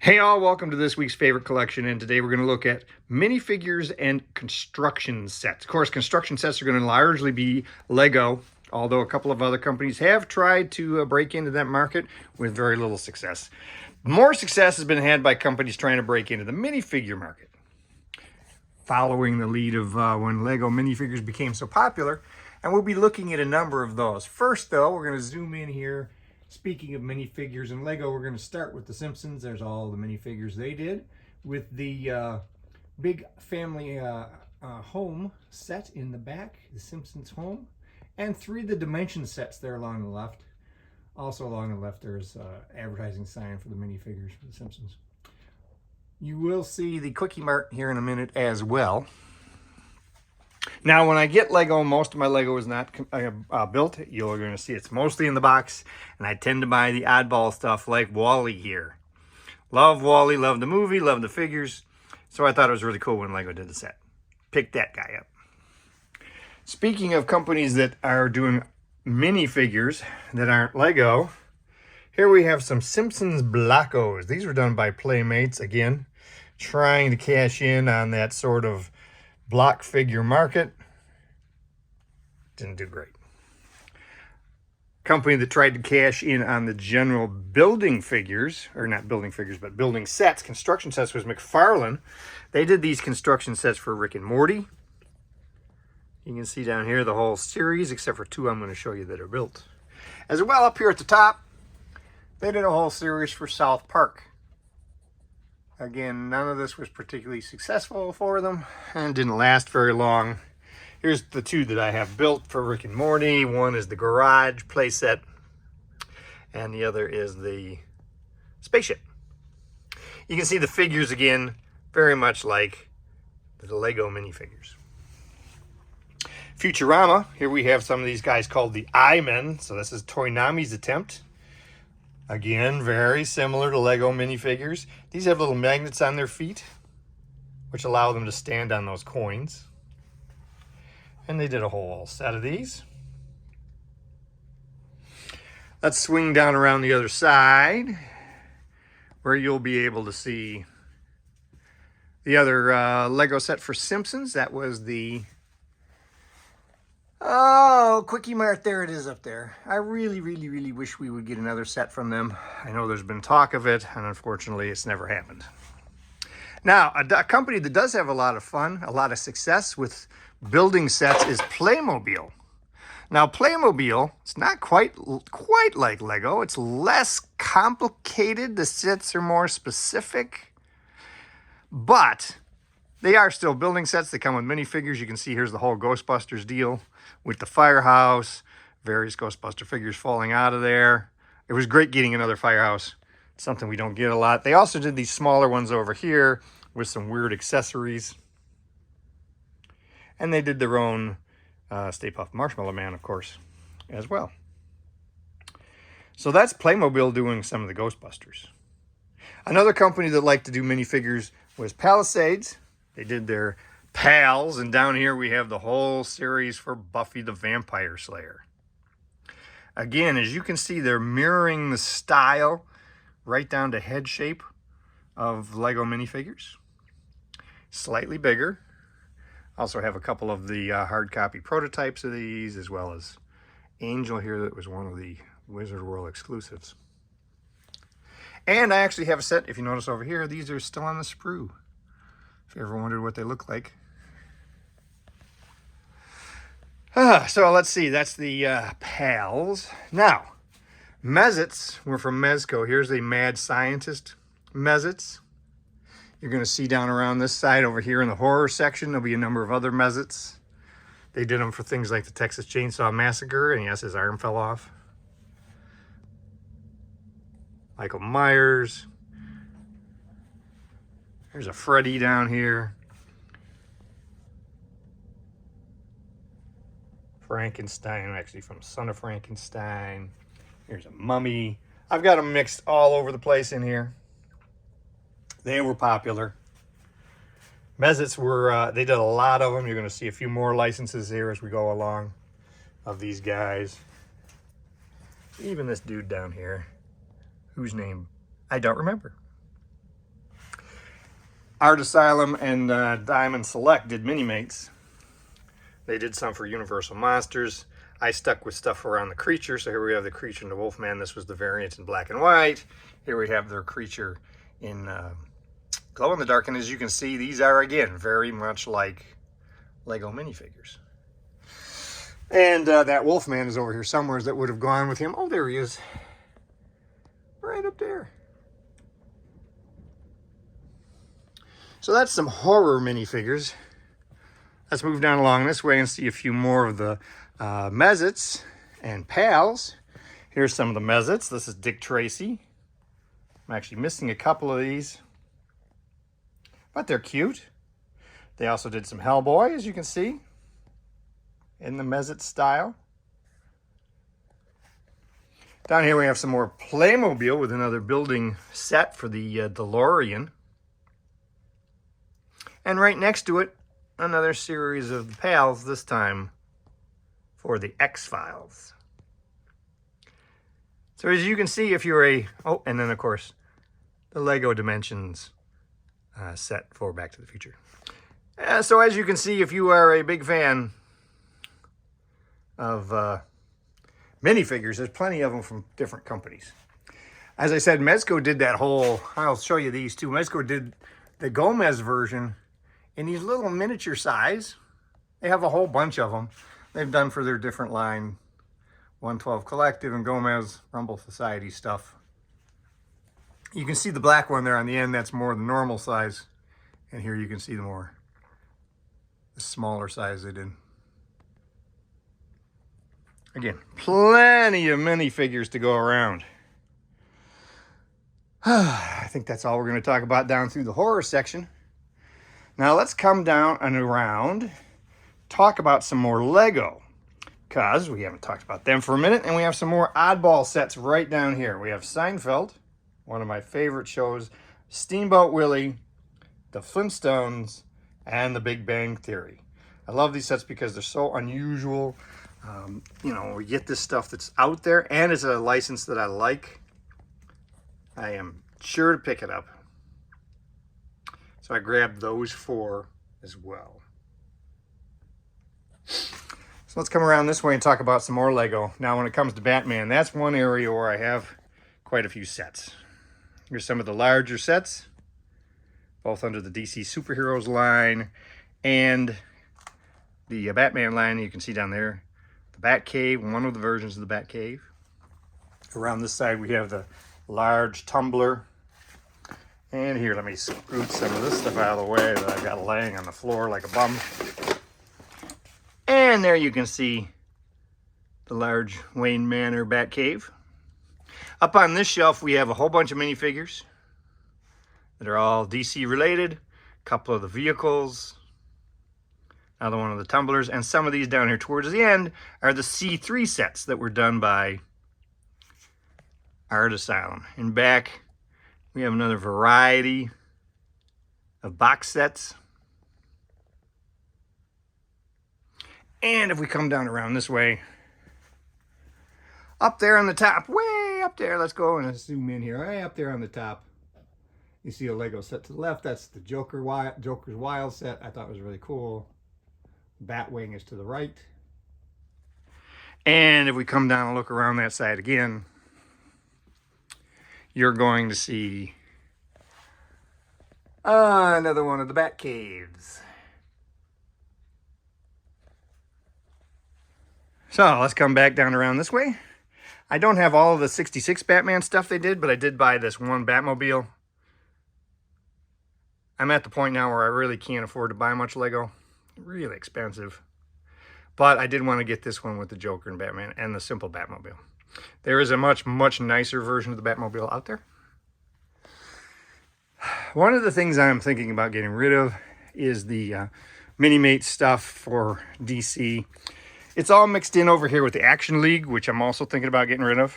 Hey all, welcome to this week's favorite collection, and today we're going to look at minifigures and construction sets. Of course, construction sets are going to largely be Lego, although a couple of other companies have tried to break into that market with very little success. More success has been had by companies trying to break into the minifigure market, following the lead of when Lego minifigures became so popular, and we'll be looking at a number of those. First, though, we're going to zoom in here. Speaking of minifigures and Lego, we're going to start with The Simpsons. There's all the minifigures they did with the big family home set in the back, The Simpsons home, and 3 of the dimension sets there along the left. Also along the left, there's advertising sign for the minifigures for The Simpsons. You will see the Quickie Mart here in a minute as well. Now, when I get Lego, most of my Lego is not built. You're going to see it's mostly in the box, and I tend to buy the oddball stuff like Wall-E here. Love Wall-E, love the movie, love the figures, so I thought it was really cool when Lego did the set. Pick that guy up. Speaking of companies that are doing minifigures that aren't Lego, here we have some Simpsons Blockos. These were done by Playmates, again, trying to cash in on that sort of block figure market. Didn't do great. Company that tried to cash in on the general building figures, or not building figures, but building sets, construction sets, was McFarlane. They did these construction sets for Rick and Morty. You can see down here the whole series, except for 2 I'm going to show you that are built. As well, up here at the top, they did a whole series for South Park. Again, none of this was particularly successful for them and didn't last very long. Here's the 2 that I have built for Rick and Morty. One is the garage playset, and the other is the spaceship. You can see the figures again, very much like the Lego minifigures. Futurama, here we have some of these guys called the I-Men. So this is Toynami's attempt. Again, very similar to Lego minifigures. These have little magnets on their feet, which allow them to stand on those coins. And they did a whole set of these. Let's swing down around the other side, where you'll be able to see the other Lego set for Simpsons. That was the Quickie Mart. There it is up there. I really wish we would get another set from them. I know there's been talk of it, and unfortunately it's never happened. Now, a company that does have a lot of fun, a lot of success with building sets is Playmobile. Now, Playmobile, it's not quite like Lego. It's less complicated. The sets are more specific, but they are still building sets. They come with minifigures. You can see here's the whole Ghostbusters deal with the firehouse, various Ghostbuster figures falling out of there. It was great getting another firehouse, something we don't get a lot. They also did these smaller ones over here with some weird accessories. And they did their own Stay Puft Marshmallow Man, of course, as well. So that's Playmobil doing some of the Ghostbusters. Another company that liked to do minifigures was Palisades. They did their Pals, and down here we have the whole series for Buffy the Vampire Slayer. Again, as you can see, they're mirroring the style right down to head shape of Lego minifigures. Slightly bigger. Also have a couple of the hard copy prototypes of these, as well as Angel here that was one of the Wizard World exclusives. And I actually have a set, if you notice over here, these are still on the sprue. If you ever wondered what they look like. So let's see, that's the Pals. Now, Mezzets were from Mezco. Here's the Mad Scientist Mezzets. You're going to see down around this side over here in the horror section, there'll be a number of other Mezzets. They did them for things like the Texas Chainsaw Massacre, and yes, his arm fell off. Michael Myers. There's a Freddy down here. Frankenstein, actually from Son of Frankenstein. Here's a mummy. I've got them mixed all over the place in here. They were popular. Mezzets were, they did a lot of them. You're going to see a few more licenses here as we go along of these guys. Even this dude down here, whose name I don't remember. Art Asylum and Diamond Select did mini-mates. They did some for Universal Monsters. I stuck with stuff around the creature. So here we have the creature and the Wolfman. This was the variant in black and white. Here we have their creature in glow in the dark. And as you can see, these are, again, very much like Lego minifigures. And that Wolfman is over here somewhere that would have gone with him. Oh, there he is. Right up there. So that's some horror minifigures. Let's move down along this way and see a few more of the Mezzets and Pals. Here's some of the Mezzets. This is Dick Tracy. I'm actually missing a couple of these, but they're cute. They also did some Hellboy, as you can see, in the Mezzet style. Down here we have some more Playmobil with another building set for the DeLorean. And right next to it, another series of the Pals, this time for the X-Files. So as you can see, if you're a... Oh, and then of course, the Lego Dimensions set for Back to the Future. So as you can see, if you are a big fan of minifigures, there's plenty of them from different companies. As I said, Mezco did that whole... I'll show you these too. Mezco did the Gomez version in these little miniature size. They have a whole bunch of them. They've done for their different line, 112 Collective and Gomez Rumble Society stuff. You can see the black one there on the end. That's more the normal size. And here you can see the smaller size they did. Again, plenty of minifigures to go around. I think that's all we're going to talk about down through the horror section. Now let's come down and around, talk about some more Lego, because we haven't talked about them for a minute, and we have some more oddball sets right down here. We have Seinfeld, one of my favorite shows, Steamboat Willie, the Flintstones, and the Big Bang Theory. I love these sets because they're so unusual. You know, we get this stuff that's out there, and it's a license that I like. I am sure to pick it up. So I grabbed those 4 as well. So let's come around this way and talk about some more Lego. Now when it comes to Batman, that's one area where I have quite a few sets. Here's some of the larger sets, both under the DC Superheroes line and the Batman line. You can see down there the Batcave, one of the versions of the Batcave. Around this side we have the large tumbler. And here, let me scoot some of this stuff out of the way that I've got laying on the floor like a bum. And there you can see the large Wayne Manor Batcave. Up on this shelf, we have a whole bunch of minifigures that are all DC related. A couple of the vehicles, another one of the tumblers, and some of these down here towards the end are the C3 sets that were done by Art Asylum. In back, we have another variety of box sets. And if we come down around this way, up there on the top, way up there, let's go and zoom in here, way up there on the top, you see a Lego set to the left. That's the Joker's Wild set. I thought it was really cool. Batwing is to the right. And if we come down and look around that side again, you're going to see another one of the Bat Caves. So let's come back down around this way. I don't have all of the 66 Batman stuff they did, but I did buy this one Batmobile. I'm at the point now where I really can't afford to buy much Lego. Really expensive. But I did want to get this one with the Joker and Batman and the simple Batmobile. There is a much, much nicer version of the Batmobile out there. One of the things I'm thinking about getting rid of is the Mini-Mate stuff for DC. It's all mixed in over here with the Action League, which I'm also thinking about getting rid of.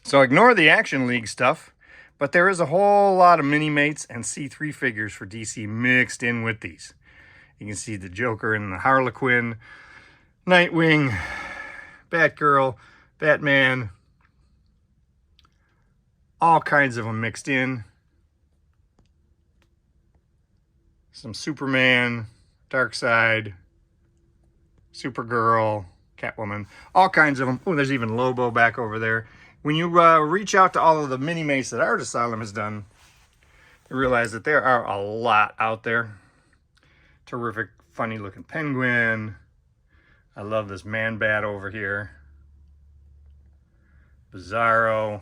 So ignore the Action League stuff, but there is a whole lot of Mini-Mates and C3 figures for DC mixed in with these. You can see the Joker and the Harlequin, Nightwing, Batgirl, Batman, all kinds of them mixed in. some Superman, Darkseid, Supergirl, Catwoman, all kinds of them. Oh, there's even Lobo back over there. When you reach out to all of the mini-mates that Art Asylum has done, you realize that there are a lot out there. Terrific, funny-looking penguin. I love this Man-Bat over here. Bizarro.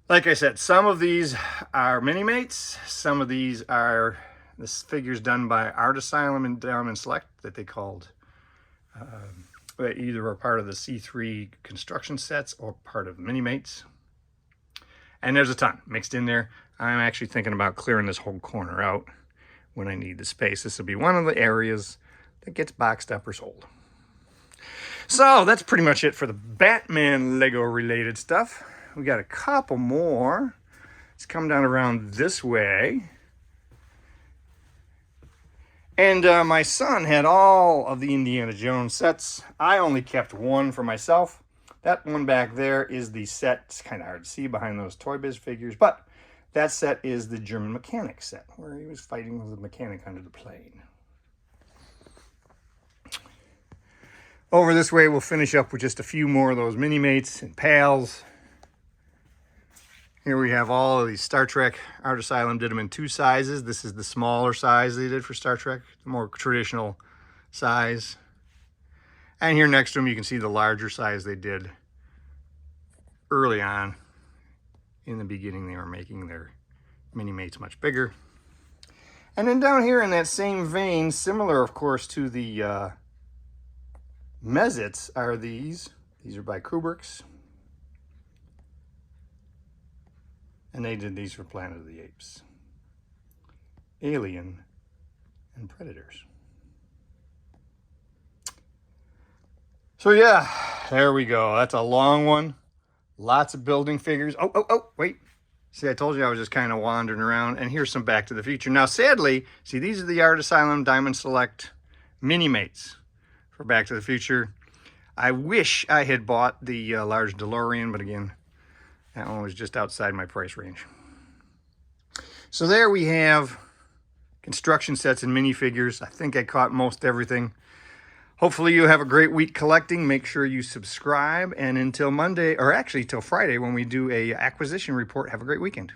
Like I said, some of these are mini-mates. Some of these are the figures done by Art Asylum and Diamond Select that they called either are part of the C3 construction sets or part of the mini-mates. And there's a ton mixed in there. I'm actually thinking about clearing this whole corner out when I need the space. This will be one of the areas that gets boxed up or sold. So that's pretty much it for the Batman Lego related stuff. We got a couple more. Let's come down around this way. And my son had all of the Indiana Jones sets. I only kept one for myself. That one back there is the set. It's kind of hard to see behind those Toy Biz figures, but that set is the German mechanic set, where he was fighting with the mechanic under the plane. Over this way, we'll finish up with just a few more of those mini-mates and pals. Here we have all of these Star Trek. Art Asylum did them in two sizes. This is the smaller size they did for Star Trek, the more traditional size. And here next to them, you can see the larger size they did early on. In the beginning, they were making their mini-mates much bigger. And then down here in that same vein, similar, of course, to the Mezits, are these. These are by Kubrick's. And they did these for Planet of the Apes, Alien, and Predators. So yeah, there we go. That's a long one. Lots of building figures. Oh, wait. See, I told you I was just kind of wandering around. And here's some Back to the Future. Now, sadly, see, these are the Art Asylum Diamond Select mini-mates for Back to the Future. I wish I had bought the large DeLorean, but again, that one was just outside my price range. So there we have construction sets and minifigures. I think I caught most everything. Hopefully you have a great week collecting. Make sure you subscribe. And until Monday, or actually till Friday when we do a acquisition report, have a great weekend.